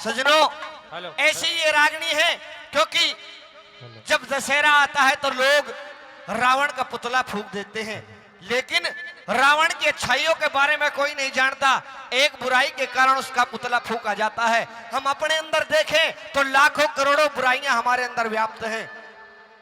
सजनों ऐसी ये रागनी है क्योंकि जब दशहरा आता है तो लोग रावण का पुतला फूंक देते हैं, लेकिन रावण की अच्छाइयों के बारे में कोई नहीं जानता। एक बुराई के कारण उसका पुतला फूंका जाता है। हम अपने अंदर देखें तो लाखों करोड़ों बुराइयां हमारे अंदर व्याप्त हैं।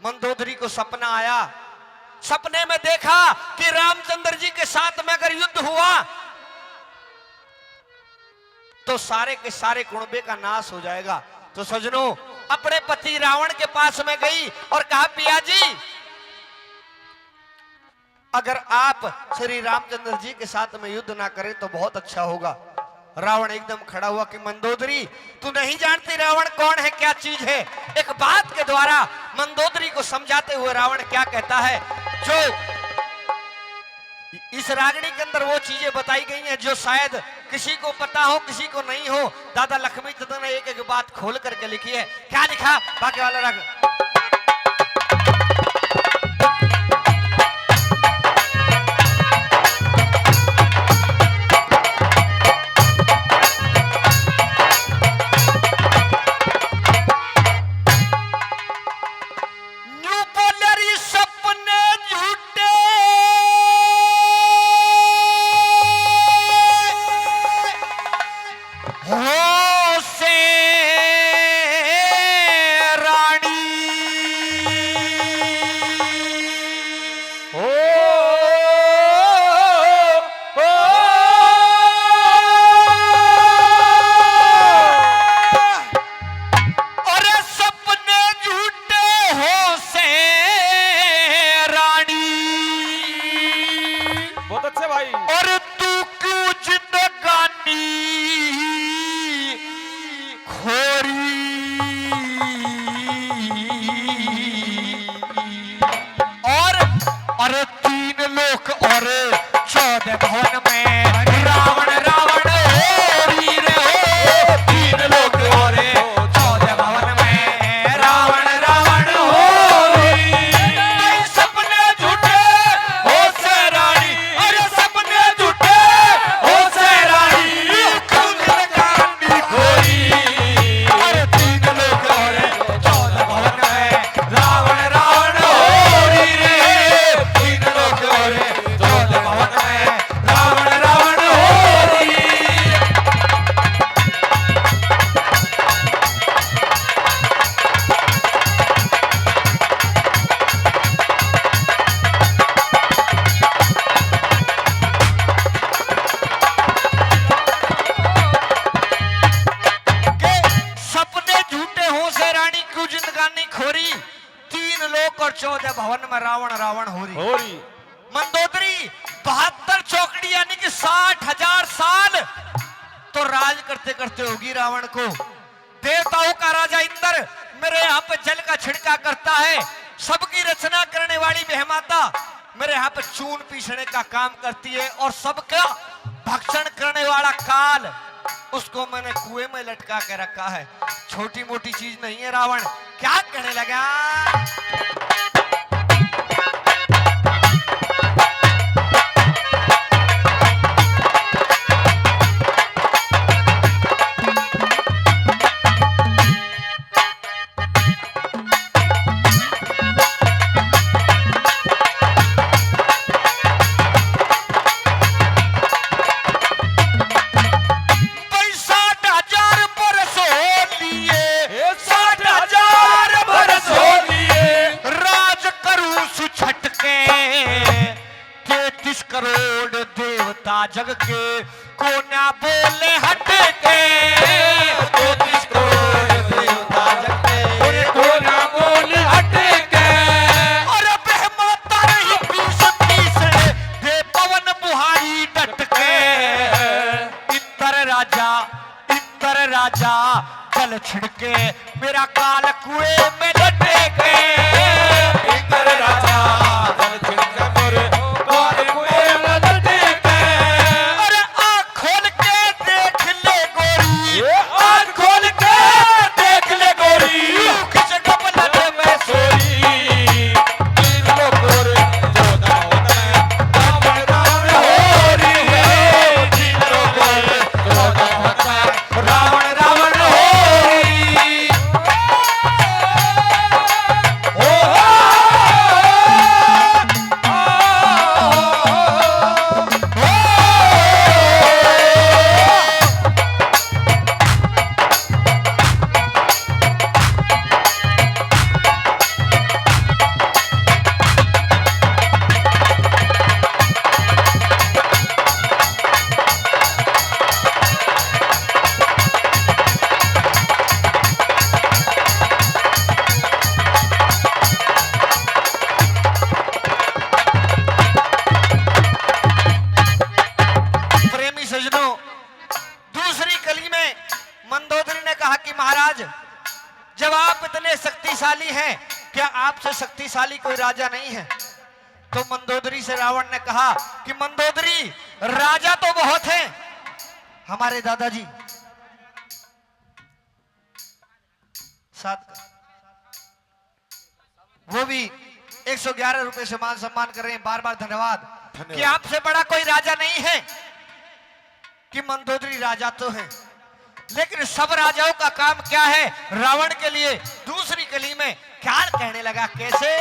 मंदोदरी को सपना आया, सपने में देखा कि रामचंद्र जी के साथ में अगर युद्ध हुआ तो सारे के सारे कुणबे का नाश हो जाएगा। तो सजनों अपने पति रावण के पास में गई और कहा, पिया जी अगर आप श्री रामचंद्र जी के साथ में युद्ध ना करें तो बहुत अच्छा होगा। रावण एकदम खड़ा हुआ कि मंदोदरी तू नहीं जानती रावण कौन है, क्या चीज है। एक बात के द्वारा मंदोदरी को समझाते हुए रावण क्या कहता है, जो इस रागनी के अंदर वो चीजें बताई गई हैं जो शायद किसी को पता हो किसी को नहीं हो। दादा लक्ष्मी चंद्र ने एक एक बात खोल करके लिखी है। क्या लिखा, बाकी वाला राग रावण होरी। मंदोदरी 72 चौकड़ी यानी कि 60,000 साल तो राज करते करते होगी रावण को। देवताओं का राजा इंद्र मेरे यहाँ पे जल का छिड़का करता है। सबकी रचना करने वाली बेहमाता मेरे यहाँ पे चून पीसने का काम करती है और सबका भक्षण करने वाला काल उसको मैंने कुएं में लटका के रखा है। छोटी मोटी चीज नहीं है रावण। क्या कहने लगा, जग के को ना बोले हट के, 33 करोड़ देवता जग के को ना बोले हट के। और बेहमाता रही 20-30 दे पवन बुहारी डट के। इंद्र राजा जल छिड़के मेरा काल कुएं में लटे के। इंद्र राजा जल छिड़के मोरे काल कुएं में लटे के। रावण रावण हो कि महाराज जब आप इतने शक्तिशाली हैं, क्या आपसे शक्तिशाली कोई राजा नहीं है? तो मंदोदरी से रावण ने कहा कि मंदोदरी, राजा तो बहुत हैं, हमारे दादाजी साथ वो भी 111 रुपए से मान सम्मान कर रहे हैं। बार बार धन्यवाद कि आपसे बड़ा कोई राजा नहीं है। कि मंदोदरी राजा तो है, लेकिन सब राजाओं का काम क्या है? रावण के लिए दूसरी कली में क्या कहने लगा, कैसे?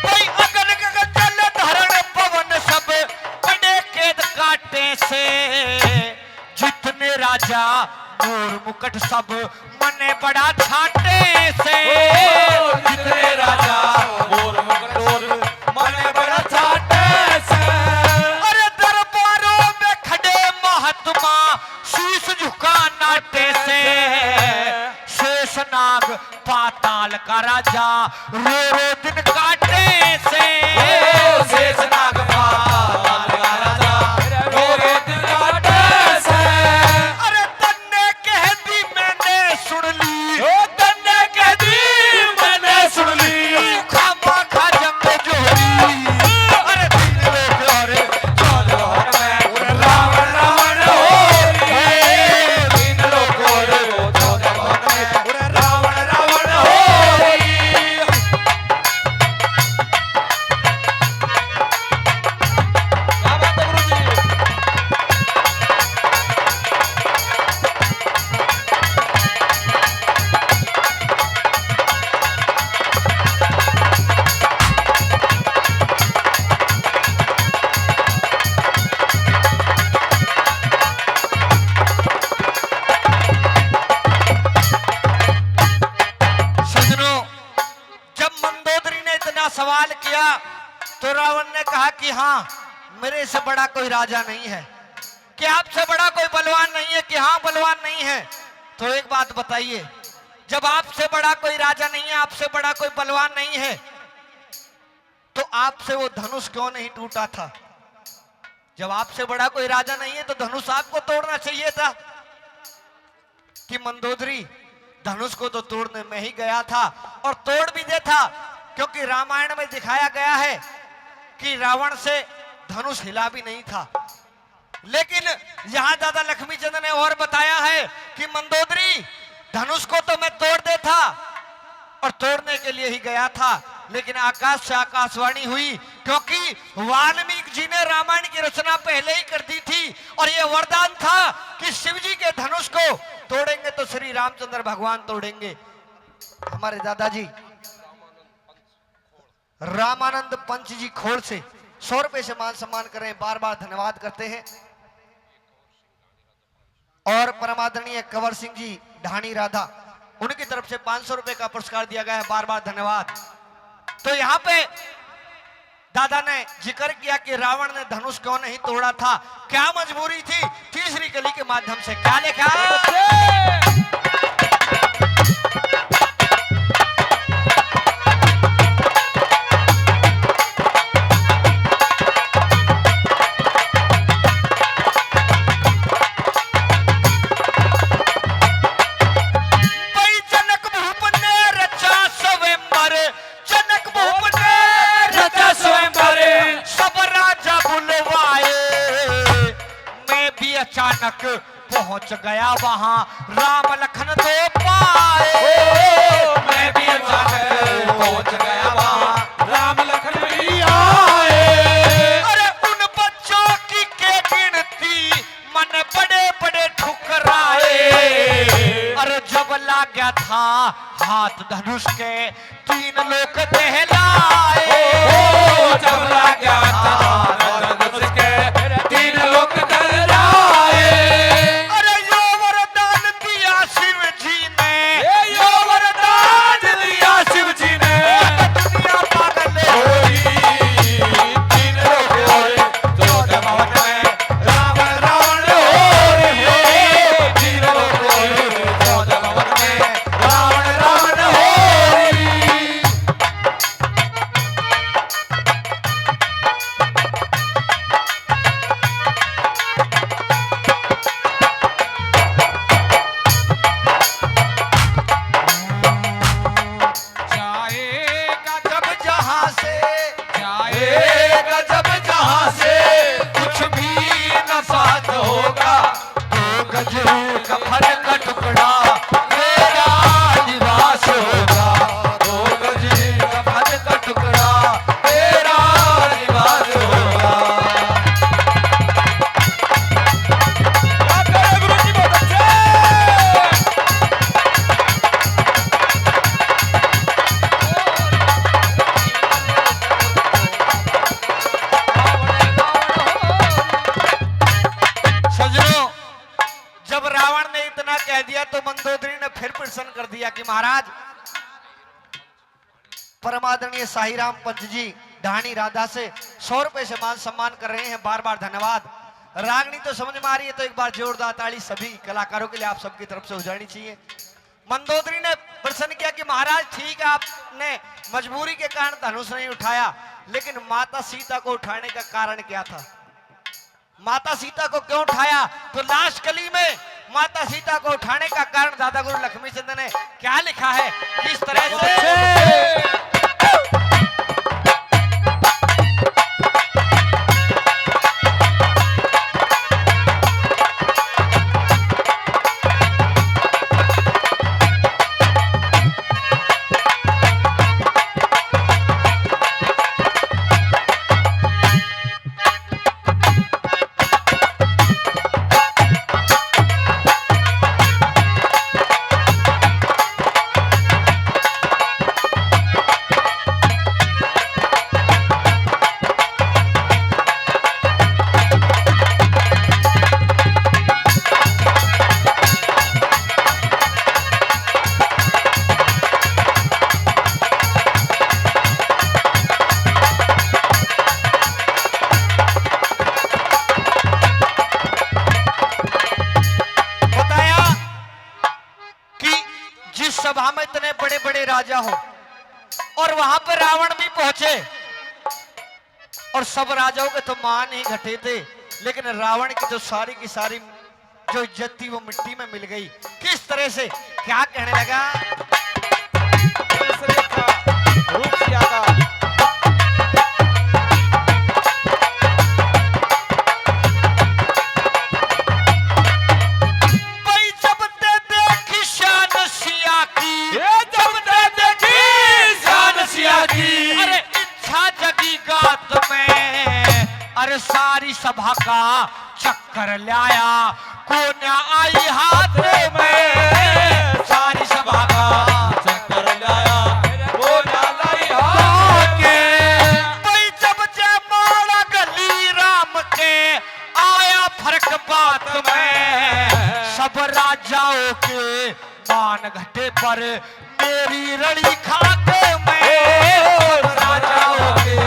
कोई अगन गगन जल धरण पवन सब बड़े केद काटे से, जितने राजा मोर मुकुट सब मने बड़ा छाटे से। जितने राजा मोर मुकुट मने बड़ा छाटे से। अरे दरबारों में खड़े महात्मा शीश झुका नाटे से। शेषनाग पाताल का राजा रो रो दिन काटे से। शेषनाग पाताल का राजा रो रो दिन काटे से। अरे तन्ने कह दी मैंने सुन ली, तन्ने कह दी मैंने सुन ली। खामा खा जंग जोड़ी। अरे तीन लोग अरे चौदह में रावण रावण होरी। तीन लोग चौदह में रावण रावण होरी। क्या बात है गुरुजी? सजनों, जब मंदोदरी ने इतना सवाल किया तो रावण ने कहा कि हाँ, मेरे से बड़ा कोई राजा नहीं है। कि आपसे बड़ा कोई बलवान नहीं है? कि हाँ, बलवान नहीं है। तो एक बात बताइए, जब आपसे बड़ा कोई राजा नहीं है, आपसे बड़ा कोई बलवान नहीं है, तो आपसे वो धनुष क्यों नहीं टूटा था? जब आपसे बड़ा कोई राजा नहीं है तो धनुष आपको तोड़ना चाहिए था। कि मंदोदरी, धनुष को तो तोड़ने में ही गया था और तोड़ भी दे था, क्योंकि रामायण में दिखाया गया है कि रावण से धनुष हिला भी नहीं था। लेकिन यहां दादा लक्ष्मीचंद ने और बताया है कि मंदोदरी, धनुष को तो मैं तोड़ दे था और तोड़ने के लिए ही गया था, लेकिन आकाश से आकाशवाणी हुई, क्योंकि वाल्मीकि जी ने रामायण की रचना पहले ही कर दी थी और यह वरदान था कि शिव जी के धनुष को तोड़ेंगे तो श्री रामचंद्र भगवान तोड़ेंगे। हमारे दादाजी रामानंद पंच जी खोड़ से 100 रुपए से मान सम्मान कर रहे हैं। बार बार धन्यवाद करते हैं। और परमादरणीय कंवर सिंह जी ढाणी राधा, उनकी तरफ से 500 रुपए का पुरस्कार दिया गया है। बार बार धन्यवाद। तो यहाँ पे दादा ने जिक्र किया कि रावण ने धनुष क्यों नहीं तोड़ा था, क्या मजबूरी थी। तीसरी कली के माध्यम से क्या लिखा? अचानक पहुंच गया वहां, राम लखन दो पाए। मैं भी अचानक पहुंच गया वहां, राम लखन भी आए। अरे उन बच्चों की के गिनती मन बड़े बड़े ठुकराए। अरे जब लगा था हाथ धनुष के, 3 लोग दहलाए। जब लगा था धनुष के, 3 लोग दहलाए। अरे यो वरदान दिया शिव जी ने, यो वरदान दिया शिव जी ने। दुनिया पागल होरी, 3 लोग होरी, 14 भवन में रावण रावण होरी। 3 लोग होरी, 14 भवन में रावण रावण होरी। किया कि महाराज परमादरणीय साहिराम पंत जी ढाणी राधा से 100 रुपए से मान सम्मान कर रहे हैं, बार बार धन्यवाद। रागनी तो समझ में आ रही है, तो एक बार जोरदार ताली सभी कलाकारों के लिए आप सबकी तरफ से हो जानी चाहिए। मंदोदरी ने प्रश्न किया कि महाराज ठीक है, आपने मजबूरी के कारण धनुष नहीं उठाया, लेकिन माता सीता को उठाने का कारण क्या था? माता सीता को क्यों उठाया? तो लास्ट कली में माता सीता को उठाने का कारण दादा गुरु लक्ष्मी चंद ने क्या लिखा है, किस तरह से? सभा में इतने बड़े बड़े राजा हो और वहां पर रावण भी पहुंचे और सब राजाओं के तो मान ही घटे थे, लेकिन रावण की तो सारी की सारी जो इज्जत थी वो मिट्टी में मिल गई। किस तरह से, क्या कहने लगा? अरे सारी सभा का चक्कर लाया, कोन्या आई हाथ में। सारी सभा का चक्कर लाया, कोन्या लाई हाथ में। भाई जब जयमाला गली राम के आया फर्क बात में, सब राजाओं के मान घटे पर मेरी रड़ी खाते में। राजाओं के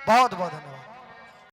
बहुत बहुत धन्यवाद।